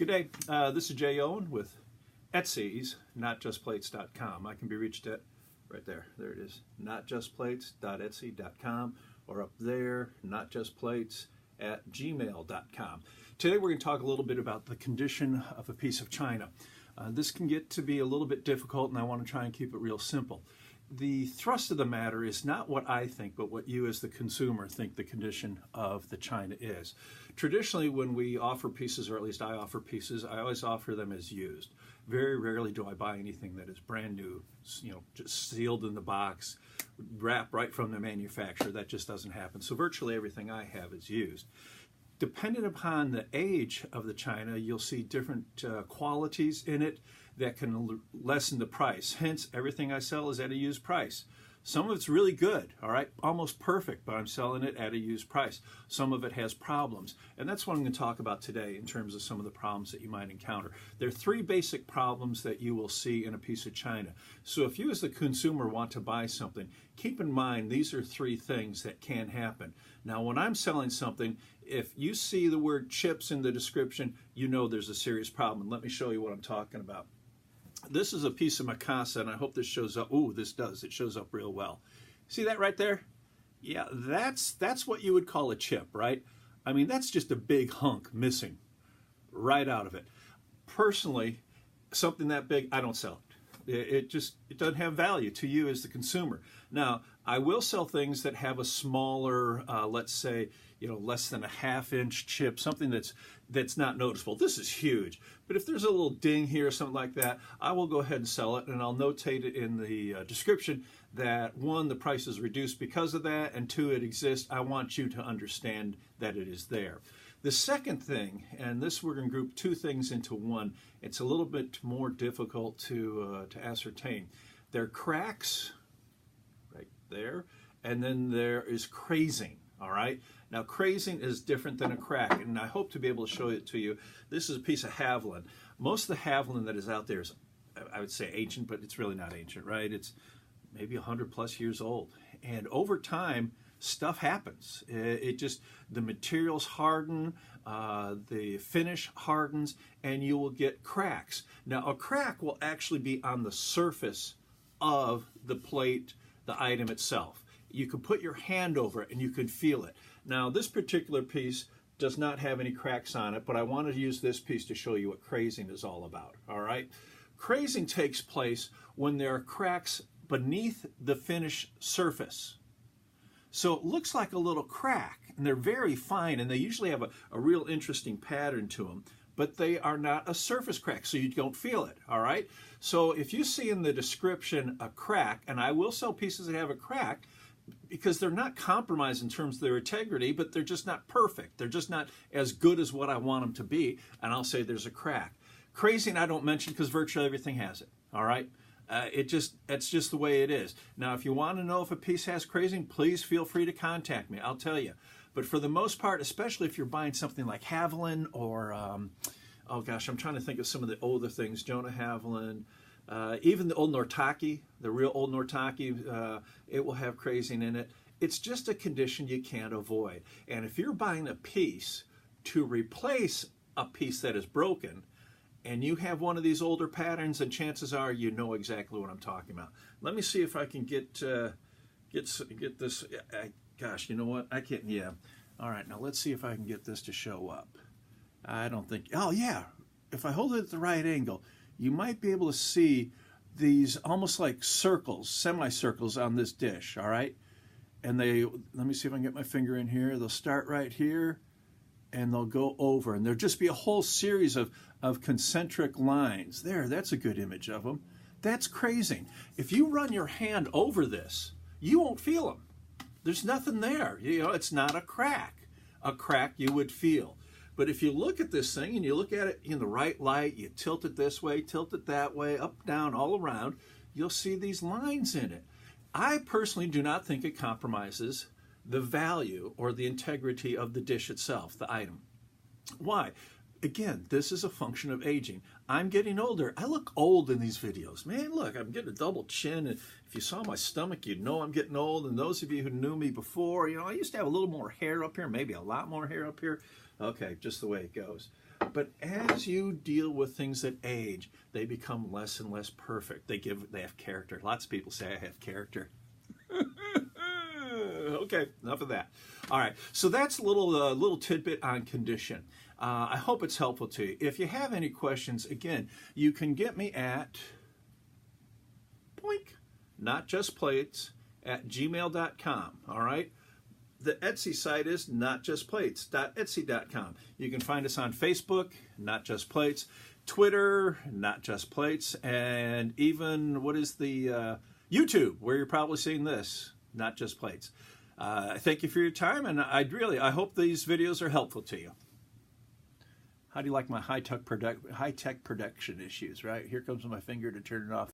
Good day. This is Jay Owen with Etsy's NotJustPlates.com. I can be reached at right there. There it is. NotJustPlates.etsy.com, or up there, NotJustPlates@gmail.com. Today we're going to talk a little bit about the condition of a piece of china. This can get to be a little bit difficult, and I want to try and keep it real simple. The thrust of the matter is not what I think, but what you as the consumer think the condition of the china is. Traditionally, when we offer pieces, or at least I offer pieces, I always offer them as used. Very rarely do I buy anything that is brand new, just sealed in the box, wrapped right from the manufacturer. That just doesn't happen. So virtually everything I have is used. Depending upon the age of the china, you'll see different qualities in it that can lessen the price. Hence, everything I sell is at a used price. Some of it's really good, all right, almost perfect, but I'm selling it at a used price. Some of it has problems, and that's what I'm going to talk about today in terms of some of the problems that you might encounter. There are three basic problems that you will see in a piece of china. So if you as the consumer want to buy something, keep in mind these are three things that can happen. Now, when I'm selling something, if you see the word chips in the description, you know there's a serious problem. Let me show you what I'm talking about. This is a piece of Mikasa, and I hope this shows up. Ooh, this does. It shows up real well. See that right there? Yeah, that's what you would call a chip, right? I mean, that's just a big hunk missing right out of it. Personally, something that big, I don't sell it. It doesn't have value to you as the consumer. Now, I will sell things that have a smaller, let's say, less than a ½ chip, something that's not noticeable. This is huge, but if there's a little ding here or something like that, I will go ahead and sell it, and I'll notate it in the description that 1, the price is reduced because of that, and 2, it exists. I want you to understand that it is there. The second thing, and this we're going to group two things into one. It's a little bit more difficult to ascertain. There are cracks right there, and then there is crazing. All right. Now, crazing is different than a crack, and I hope to be able to show it to you. This is a piece of Haviland. Most of the Haviland that is out there is, I would say, ancient, but it's really not ancient, right? It's maybe 100+ years old, and over time, stuff happens. The materials harden, the finish hardens, and you will get cracks. Now, a crack will actually be on the surface of the plate, the item itself. You can put your hand over it and you can feel it. Now, this particular piece does not have any cracks on it, but I wanted to use this piece to show you what crazing is all about, all right? Crazing takes place when there are cracks beneath the finished surface. So it looks like a little crack, and they're very fine, and they usually have a real interesting pattern to them, but they are not a surface crack, so you don't feel it, all right? So if you see in the description a crack, and I will sell pieces that have a crack, because they're not compromised in terms of their integrity, but they're just not perfect. They're just not as good as what I want them to be, and I'll say there's a crack. Crazing I don't mention because virtually everything has it, all right? That's just the way it is. Now, if you want to know if a piece has crazing, please feel free to contact me. I'll tell you. But for the most part, especially if you're buying something like Haviland or, oh gosh, I'm trying to think of some of the older things, Jonah Haviland, even the old Nortaki, the real old Nortaki, it will have crazing in it. It's just a condition you can't avoid. And if you're buying a piece to replace a piece that is broken, and you have one of these older patterns, and chances are you know exactly what I'm talking about. Let me see if I can get this. Gosh, you know what? I can't. Yeah. All right. Now let's see if I can get this to show up. I don't think. Oh yeah. If I hold it at the right angle, you might be able to see these almost like circles, semicircles on this dish. All right. And let me see if I can get my finger in here. They'll start right here, and they'll go over, and there'll just be a whole series of concentric lines. There, that's a good image of them. That's crazing. If you run your hand over this, you won't feel them. There's nothing there. It's not a crack. A crack you would feel. But if you look at this thing and you look at it in the right light, you tilt it this way, tilt it that way, up, down, all around, you'll see these lines in it. I personally do not think it compromises the value or the integrity of the dish itself, the item. Why? Again, this is a function of aging. I'm getting older. I look old in these videos. Man, look, I'm getting a double chin. And if you saw my stomach, you'd know I'm getting old. And those of you who knew me before, I used to have a little more hair up here, maybe a lot more hair up here. Okay, just the way it goes. But as you deal with things that age, they become less and less perfect. They have character. Lots of people say I have character. Okay, enough of that. All right, so that's a little tidbit on condition. I hope it's helpful to you. If you have any questions, again, you can get me at notjustplates@gmail.com. All right. The Etsy site is notjustplates.etsy.com. You can find us on Facebook, Not Just Plates, Twitter, Not Just Plates, and even, what is the YouTube, where you're probably seeing this, Not Just Plates. Thank you for your time, and I hope these videos are helpful to you. How do you like my high-tech production issues, right? Here comes my finger to turn it off.